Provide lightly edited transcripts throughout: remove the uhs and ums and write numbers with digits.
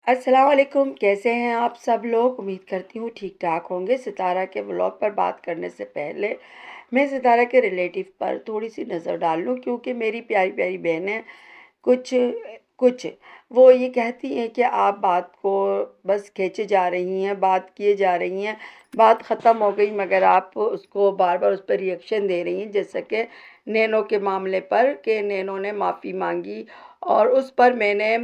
अस्सलाम वालेकुम। कैसे हैं आप सब लोग? उम्मीद करती हूँ ठीक ठाक होंगे। सितारा के व्लॉग पर बात करने से पहले मैं सितारा के रिलेटिव पर थोड़ी सी नज़र डाल लूँ, क्योंकि मेरी प्यारी प्यारी बहनें कुछ कुछ वो ये कहती हैं कि आप बात को बस खींचे जा रही हैं, बात किए जा रही हैं, बात ख़त्म हो गई मगर आप उसको बार बार उस पर रिएक्शन दे रही हैं। जैसे कि नैनो के मामले पर कि नैनो ने माफ़ी मांगी और उस पर मैंने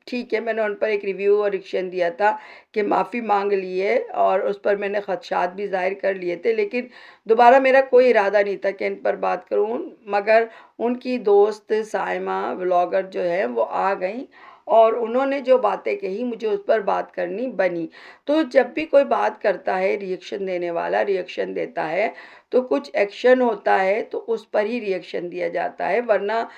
ठीक है, मैंने उन पर एक रिव्यू और रिएक्शन दिया था कि माफ़ी मांग लिए और उस पर मैंने ख़दशात भी ज़ाहिर कर लिए थे, लेकिन दोबारा मेरा कोई इरादा नहीं था कि इन पर बात करूं। मगर उनकी दोस्त साइमा व्लॉगर जो है वो आ गई और उन्होंने जो बातें कही मुझे उस पर बात करनी बनी। तो जब भी कोई बात करता है, रिएक्शन देने वाला रिएक्शन देता है, तो कुछ एक्शन होता है तो उस पर ही रिएक्शन दिया जाता है, वरना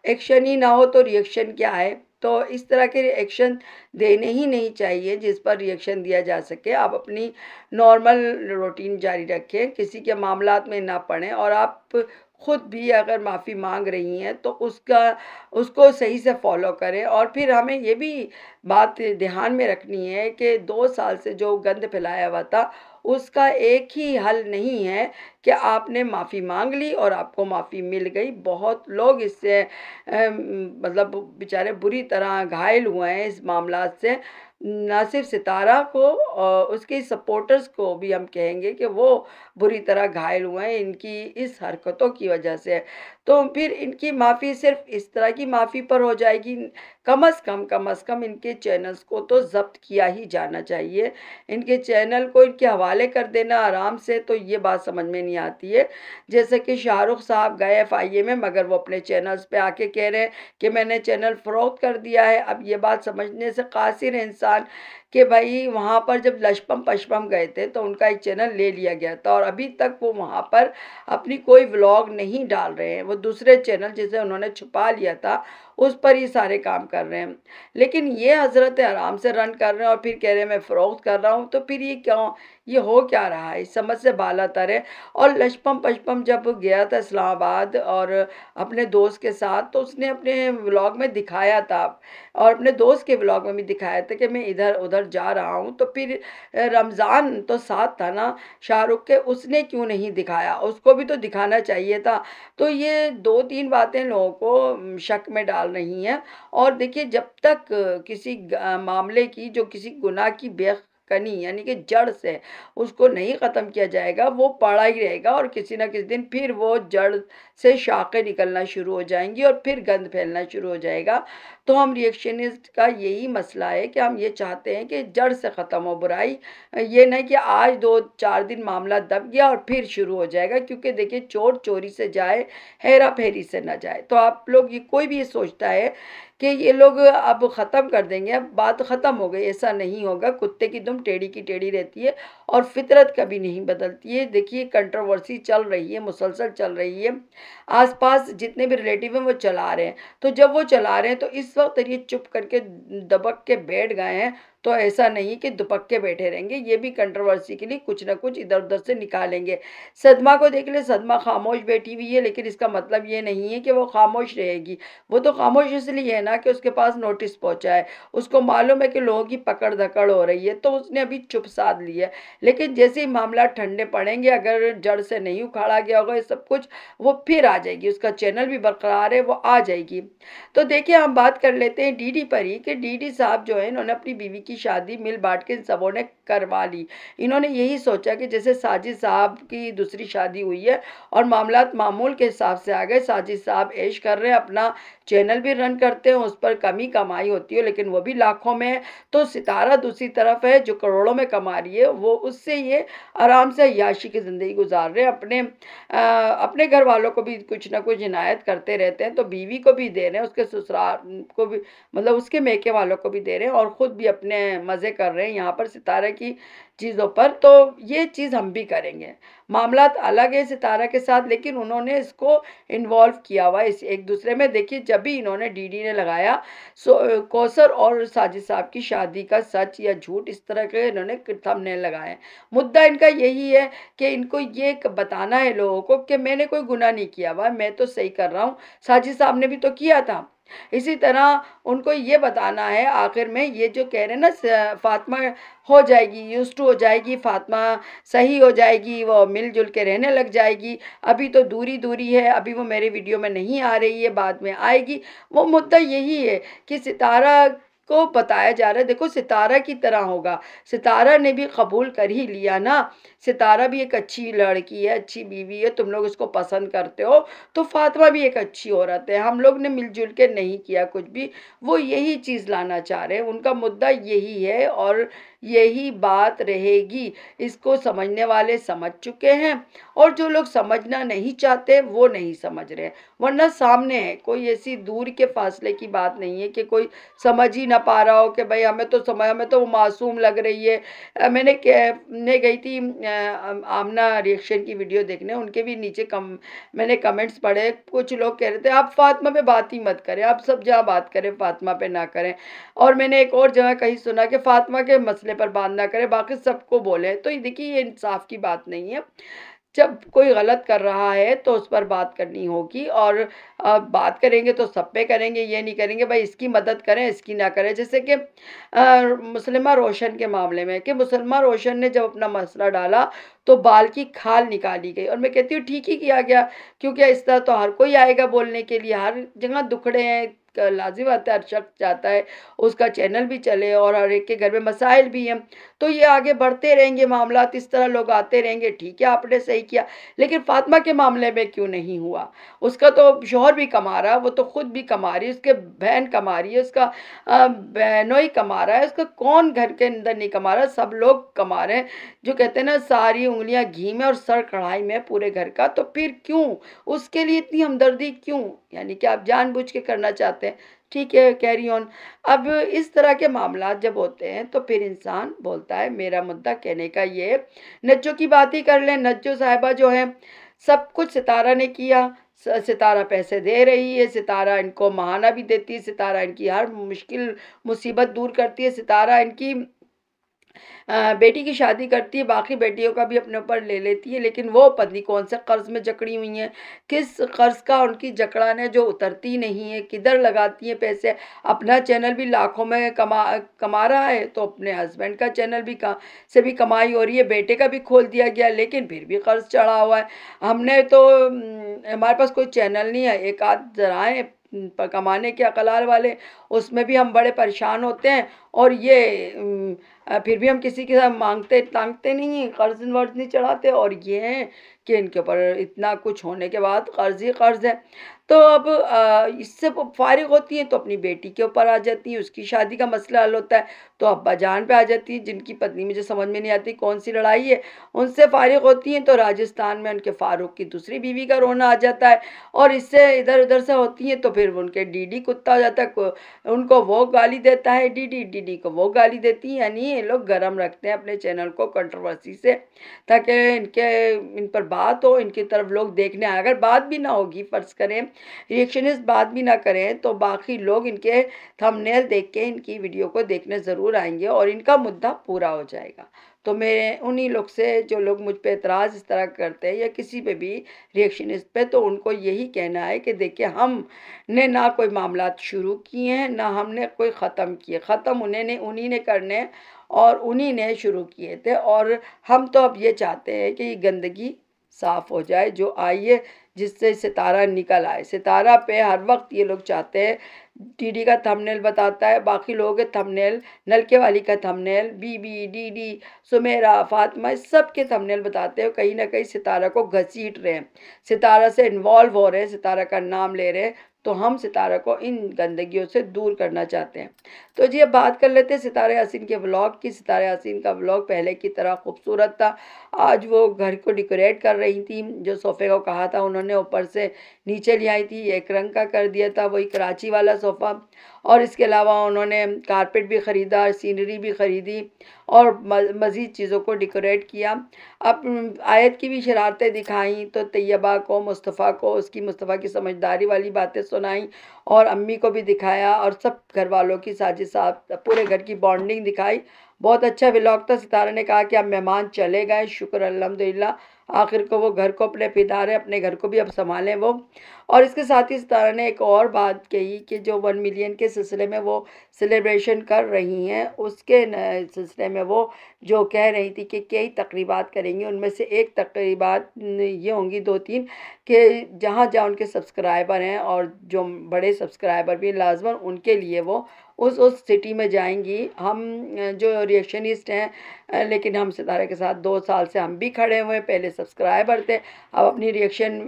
एक्शन ही ना हो तो रिएक्शन क्या है। तो इस तरह के रिएक्शन देने ही नहीं चाहिए जिस पर रिएक्शन दिया जा सके। आप अपनी नॉर्मल रूटीन जारी रखें, किसी के मामलात में ना पड़ें, और आप खुद भी अगर माफ़ी मांग रही हैं तो उसको सही से फॉलो करें। और फिर हमें ये भी बात ध्यान में रखनी है कि 2 साल से जो गंद फैलाया हुआ था उसका एक ही हल नहीं है कि आपने माफ़ी मांग ली और आपको माफ़ी मिल गई। बहुत लोग इससे मतलब बेचारे बुरी तरह घायल हुए हैं इस मामला से। ना सिर्फ सितारा को और उसके सपोर्टर्स को भी हम कहेंगे कि वो बुरी तरह घायल हुए हैं इनकी इस हरकतों की वजह से। तो फिर इनकी माफ़ी सिर्फ इस तरह की माफ़ी पर हो जाएगी? कम अज़ कम इनके चैनल्स को तो ज़ब्त किया ही जाना चाहिए। इनके चैनल को इनके हवाले कर देना आराम से, तो ये बात समझ में नहीं आती है। जैसे कि शाहरुख साहब गए एफआईए में, मगर वो अपने चैनल्स पे आके कह रहे हैं कि मैंने चैनल फ़रोख्त कर दिया है। अब ये बात समझने से कासिर है इंसान कि भाई वहाँ पर जब लशपम पशपम गए थे तो उनका एक चैनल ले लिया गया था और अभी तक वो वहाँ पर अपनी कोई व्लॉग नहीं डाल रहे हैं। वो दूसरे चैनल जिसे उन्होंने छुपा लिया था उस पर ही सारे काम कर रहे हैं। लेकिन ये हज़रत आराम से रन कर रहे हैं और फिर कह रहे हैं मैं फ़रोख्त कर रहा हूँ। तो फिर ये क्यों, ये हो क्या रहा है? इस समझ से बालातर है। और लशपम पशपम जब गया था इस्लामाबाद और अपने दोस्त के साथ, तो उसने अपने व्लॉग में दिखाया था और अपने दोस्त के व्लॉग में भी दिखाया था कि मैं इधर उधर जा रहा हूँ। तो फिर रमज़ान तो साथ था ना शाहरुख के, उसने क्यों नहीं दिखाया? उसको भी तो दिखाना चाहिए था। तो ये 2-3 बातें लोगों को शक में डाल रही हैं। और देखिए, जब तक किसी मामले की, जो किसी गुनाह की बेकनी यानी कि जड़ से उसको नहीं ख़त्म किया जाएगा, वो पड़ा ही रहेगा और किसी ना किसी दिन फिर वो जड़ से शाखें निकलना शुरू हो जाएंगी और फिर गंद फैलना शुरू हो जाएगा। तो हम रिएक्शनिस्ट का यही मसला है कि हम ये चाहते हैं कि जड़ से ख़त्म हो बुराई। ये नहीं कि आज 2-4 दिन मामला दब गया और फिर शुरू हो जाएगा, क्योंकि देखिए चोर चोरी से जाए, हेरा फेरी से ना जाए। तो आप लोग, ये कोई भी ये सोचता है कि ये लोग अब ख़त्म कर देंगे, अब बात ख़त्म हो गई, ऐसा नहीं होगा। कुत्ते की दुम टेढ़ी की टेढ़ी रहती है और फितरत कभी नहीं बदलती है। देखिए कंट्रोवर्सी चल रही है, मुसलसल चल रही है, आसपास जितने भी रिलेटिव हैं वो चला रहे हैं। तो जब वो चला रहे हैं तो इस वक्त ये चुप करके दबक के बैठ गए हैं, तो ऐसा नहीं कि दुपक के बैठे रहेंगे। ये भी कंट्रोवर्सी के लिए कुछ ना कुछ इधर उधर से निकालेंगे। सदमा को देख ले, सदमा खामोश बैठी हुई है, लेकिन इसका मतलब ये नहीं है कि वो खामोश रहेगी। वो तो खामोश इसलिए है ना कि उसके पास नोटिस पहुंचा है, उसको मालूम है कि लोगों की पकड़ धकड़ हो रही है, तो उसने अभी चुप साध लिया है। लेकिन जैसे ही मामला ठंडे पड़ेंगे, अगर जड़ से नहीं उखाड़ा गया होगा ये सब कुछ, वो फिर आ जाएगी। उसका चैनल भी बरकरार है, वो आ जाएगी। तो देखिए, हम बात कर लेते हैं डीडी पर ही कि डीडी साहब जो है, इन्होंने अपनी बीवी की शादी मिल बांट के इन सबों ने करवा ली। इन्होंने यही सोचा कि जैसे साजिद साहब की दूसरी शादी हुई है और मामलात मामूल के हिसाब से आ गए, साजिद साहब ऐश कर रहे हैं, अपना चैनल भी रन करते हैं, उस पर कम ही कमाई होती है लेकिन वो भी लाखों में है। तो सितारा दूसरी तरफ है जो करोड़ों में कमा रही है, वो उससे ये आराम से अय्याशी की ज़िंदगी गुजार रहे हैं। अपने घर वालों को भी कुछ ना कुछ इनायत करते रहते हैं, तो बीवी को भी दे रहे हैं, उसके ससुराल को भी, मतलब उसके मेके वालों को भी दे रहे हैं और ख़ुद भी अपने मज़े कर रहे हैं यहाँ पर सितारे की चीज़ों पर। तो ये चीज़ हम भी करेंगे। मामलात अलग है सितारा के साथ, लेकिन उन्होंने इसको इन्वॉल्व किया हुआ इस एक दूसरे में। देखिए, जब भी इन्होंने डीडी ने लगाया कौसर और साजिद साहब की शादी का सच या झूठ, इस तरह के इन्होंने थंबनेल लगाए। मुद्दा इनका यही है कि इनको ये बताना है लोगों को कि मैंने कोई गुनाह नहीं किया हुआ, मैं तो सही कर रहा हूँ। साजिद साहब ने भी तो किया था, इसी तरह उनको ये बताना है आखिर में, ये जो कह रहे हैं ना फातिमा हो जाएगी, यूज्ड टू हो जाएगी, फातिमा सही हो जाएगी, वो मिलजुल के रहने लग जाएगी, अभी तो दूरी दूरी है, अभी वो मेरे वीडियो में नहीं आ रही है, बाद में आएगी। वो मुद्दा यही है कि सितारा को बताया जा रहा है देखो सितारा की तरह होगा। सितारा ने भी कबूल कर ही लिया ना, सितारा भी एक अच्छी लड़की है, अच्छी बीवी है, तुम लोग इसको पसंद करते हो, तो फातिमा भी एक अच्छी औरत है। हम लोग ने मिलजुल के नहीं किया कुछ भी, वो यही चीज़ लाना चाह रहे हैं, उनका मुद्दा यही है और यही बात रहेगी। इसको समझने वाले समझ चुके हैं और जो लोग समझना नहीं चाहते वो नहीं समझ रहे, वरना सामने है, कोई ऐसी दूर के फासले की बात नहीं है कि कोई समझ ही ना पा रहा हो कि भाई हमें तो समझ, हमें तो वो मासूम लग रही है। मैंने गई थी आमना रिएक्शन की वीडियो देखने, उनके भी नीचे मैंने कमेंट्स पढ़े, कुछ लोग कह रहे थे आप फातिमा पे बात ही मत करें, आप सब जगह बात करें, फातिमा पे ना करें। और मैंने एक और जगह कहीं सुना कि फातिमा के मसले पर बात ना करें, बाकी सबको बोले। तो ये देखिए ये इंसाफ की बात नहीं है। जब कोई गलत कर रहा है तो उस पर बात करनी होगी, और बात करेंगे तो सब पे करेंगे, ये नहीं करेंगे भाई इसकी मदद करें इसकी ना करें। जैसे कि मुसलिमा रोशन के मामले में, कि मुसलिमा रोशन ने जब अपना मसला डाला तो बाल की खाल निकाली गई, और मैं कहती हूँ ठीक ही किया गया, क्योंकि इस तरह तो हर कोई आएगा बोलने के लिए, हर जगह दुखड़े हैं, लाजिम आता है, हर शख्स चाहता है उसका चैनल भी चले और हर एक के घर में मसाइल भी हैं, तो ये आगे बढ़ते रहेंगे मामलात, इस तरह लोग आते रहेंगे। ठीक है आपने सही किया, लेकिन फातिमा के मामले में क्यों नहीं हुआ? उसका तो शौहर भी कमा रहा है, वो तो खुद भी कमा रही है, उसके बहन कमा रही है, उसका बहनोई कमा रहा है, उसका कौन घर के अंदर नहीं कमा रहा, सब लोग कमा रहे हैं। जो कहते हैं ना सारी उंगलियां घी में और सर कढ़ाई में पूरे घर का, तो फिर क्यों उसके लिए इतनी हमदर्दी क्यों? यानी कि आप जानबूझ के करना चाहते हैं। ठीक है, कैरी ऑन। अब इस तरह के मामलात जब होते हैं तो फिर इंसान बोलता है, मेरा मुद्दा कहने का ये है, नज्जो की बात ही कर लें। नज्जो साहिबा जो है, सब कुछ सितारा ने किया, सितारा पैसे दे रही है, सितारा इनको महाना भी देती है, सितारा इनकी हर मुश्किल मुसीबत दूर करती है, सितारा इनकी बेटी की शादी करती है, बाकी बेटियों का भी अपने ऊपर ले लेती है, लेकिन वो पत्नी कौन से कर्ज में जकड़ी हुई हैं, किस कर्ज का उनकी जकड़न है जो उतरती नहीं है, किधर लगाती हैं पैसे। अपना चैनल भी लाखों में कमा रहा है, तो अपने हस्बैंड का चैनल भी से भी कमाई हो रही है, बेटे का भी खोल दिया गया, लेकिन फिर भी कर्ज चढ़ा हुआ है। हमने तो हमारे पास कोई चैनल नहीं है, एक आध जराए पर कमाने के अकलाल वाले, उसमें भी हम बड़े परेशान होते हैं, और ये फिर भी हम किसी के साथ मांगते टांगते नहीं, कर्ज वर्ज नहीं चढ़ाते, और ये हैं कि इनके ऊपर इतना कुछ होने के बाद कर्ज ही कर्ज है। तो अब इससे वो फारिग होती हैं तो अपनी बेटी के ऊपर आ जाती हैं, उसकी शादी का मसला हल होता है तो अब्बा जान पे आ जाती है, जिनकी पत्नी मुझे समझ में नहीं आती कौन सी लड़ाई है, उनसे फारिग होती हैं तो राजस्थान में उनके फारूक की दूसरी बीवी का रोना आ जाता है, और इससे इधर उधर से होती हैं तो फिर उनके डीडी कुत्ता हो जाता है, उनको वो गाली देता है डीडी, डीडी को वो गाली देती है। यानी ये लोग गर्म रखते हैं अपने चैनल को कंट्रोवर्सी से, ताकि इन पर बात हो, इनकी तरफ लोग देखने आए। अगर बात भी ना होगी, फ़र्ज़ करें रिएक्शनिस्ट बात भी ना करें, तो बाकी लोग इनके थंबनेल देख के इनकी वीडियो को देखने ज़रूर आएंगे और इनका मुद्दा पूरा हो जाएगा। तो मैं उन्हीं लोग से, जो लोग मुझ पे एतराज़ इस तरह करते हैं या किसी पे भी रिएक्शनिस्ट पे, तो उनको यही कहना है कि देखिए हमने ना कोई मामलात शुरू किए हैं, ना हमने कोई ख़त्म किए, ख़त्म उन्हीं ने करने हैं और उन्हीं ने शुरू किए थे, और हम तो अब ये चाहते हैं कि ये गंदगी साफ़ हो जाए जो आई है, जिससे सितारा निकल आए। सितारा पे हर वक्त ये लोग चाहते हैं, डीडी का थंबनेल बताता है, बाकी लोगों के थंबनेल, नलके वाली का थंबनेल, बीबी, डीडी, सुमेरा, फातिमा, इस सब के थंबनेल बताते हैं, कहीं ना कहीं सितारा को घसीट रहे हैं, सितारा से इन्वॉल्व हो रहे हैं, सितारा का नाम ले रहे हैं। तो हम सितारा को इन गंदगियों से दूर करना चाहते हैं। तो जी अब बात कर लेते हैं सितारा यासीन के व्लॉग की। सितारा यासीन का व्लॉग पहले की तरह खूबसूरत था। आज वो घर को डेकोरेट कर रही थी, जो सोफ़े को कहा था उन्होंने ऊपर से नीचे ले आई थी, एक रंग का कर दिया था, वही कराची वाला सोफ़ा, और इसके अलावा उन्होंने कारपेट भी ख़रीदा, सीनरी भी ख़रीदी और मज़ीद चीज़ों को डेकोरेट किया। अब आयत की भी शरारतें दिखाई, तो तैयबा को, मुस्तफ़ा को उसकी मुस्तफ़ा की समझदारी वाली बातें सुनाई, और अम्मी को भी दिखाया, और सब घर वालों की साजिश साथ पूरे घर की बॉन्डिंग दिखाई। बहुत अच्छा व्लॉग था। सितारा ने कहा कि अब मेहमान चले गए, शुक्र अल्हम्दुलिल्लाह, आखिर को वो घर को अपने फिदा रहे, अपने घर को भी अब संभालें वो। और इसके साथ ही सितारा ने एक और बात कही कि जो 1 मिलियन के सिलसिले में वो सेलिब्रेशन कर रही हैं, उसके सिलसिले में वो जो कह रही थी कि कई तकरीबात करेंगी, उनमें से एक तकरीबात ये होंगी 2-3 कि जहाँ जहाँ उनके सब्सक्राइबर हैं और जो बड़े सब्सक्राइबर भी लाजमन उनके लिए वो उस सिटी में जाएंगी। हम जो रिएक्शनिस्ट हैं, लेकिन हम सितारे के साथ 2 साल से हम भी खड़े हुए हैं, पहले सब्सक्राइबर थे, अब अपनी रिएक्शन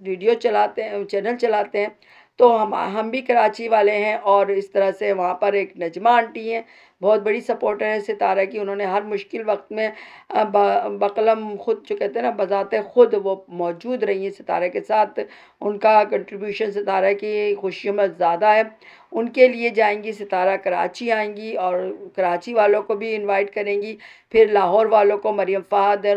वीडियो चलाते हैं, चैनल चलाते हैं। तो हम भी कराची वाले हैं और इस तरह से वहाँ पर एक नजमा आंटी हैं, बहुत बड़ी सपोर्टर है सितारा की। उन्होंने हर मुश्किल वक्त में बकलम खुद जो कहते हैं ना, बजाते खुद वो मौजूद रही हैं सितारा के साथ। उनका कंट्रीब्यूशन सितारा की खुशियों में ज़्यादा है। उनके लिए जाएंगी सितारा, कराची आएंगी और कराची वालों को भी इनवाइट करेंगी। फिर लाहौर वालों को मरियम फ़ाहद है,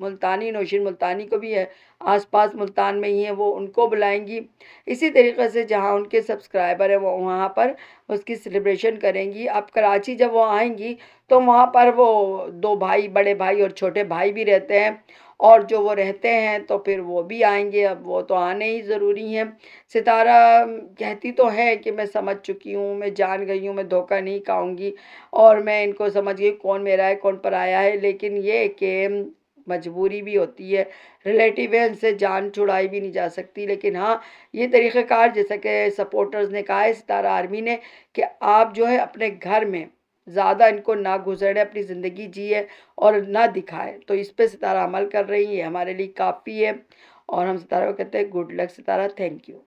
मुल्तानी, नौशीन मुल्तानी को भी है, आसपास मुल्तान में ही है, वो उनको बुलाएंगी। इसी तरीके से जहाँ उनके सब्सक्राइबर हैं वो वहाँ पर उसकी सेलिब्रेशन करेंगी। अब कराची जब वो आएंगी तो वहाँ पर वो 2 भाई, बड़े भाई और छोटे भाई भी रहते हैं, और जो वो रहते हैं तो फिर वो भी आएंगे। अब वो तो आने ही ज़रूरी हैं। सितारा कहती तो है कि मैं समझ चुकी हूँ, मैं जान गई हूँ, मैं धोखा नहीं खाऊंगी और मैं इनको समझ गई कौन मेरा है कौन पराया है। लेकिन ये कि मजबूरी भी होती है, रिलेटिव है, इनसे जान छुड़ाई भी नहीं जा सकती। लेकिन हाँ, ये तरीक़ेकार जैसा कि सपोर्टर्स ने कहा है सितारा आर्मी ने, कि आप जो है अपने घर में ज़्यादा इनको ना गुजरे, अपनी ज़िंदगी जिए और ना दिखाए। तो इस पे सितारा अमल कर रही है, हमारे लिए काफ़ी है। और हम सितारा को कहते हैं good luck Sitara, thank you.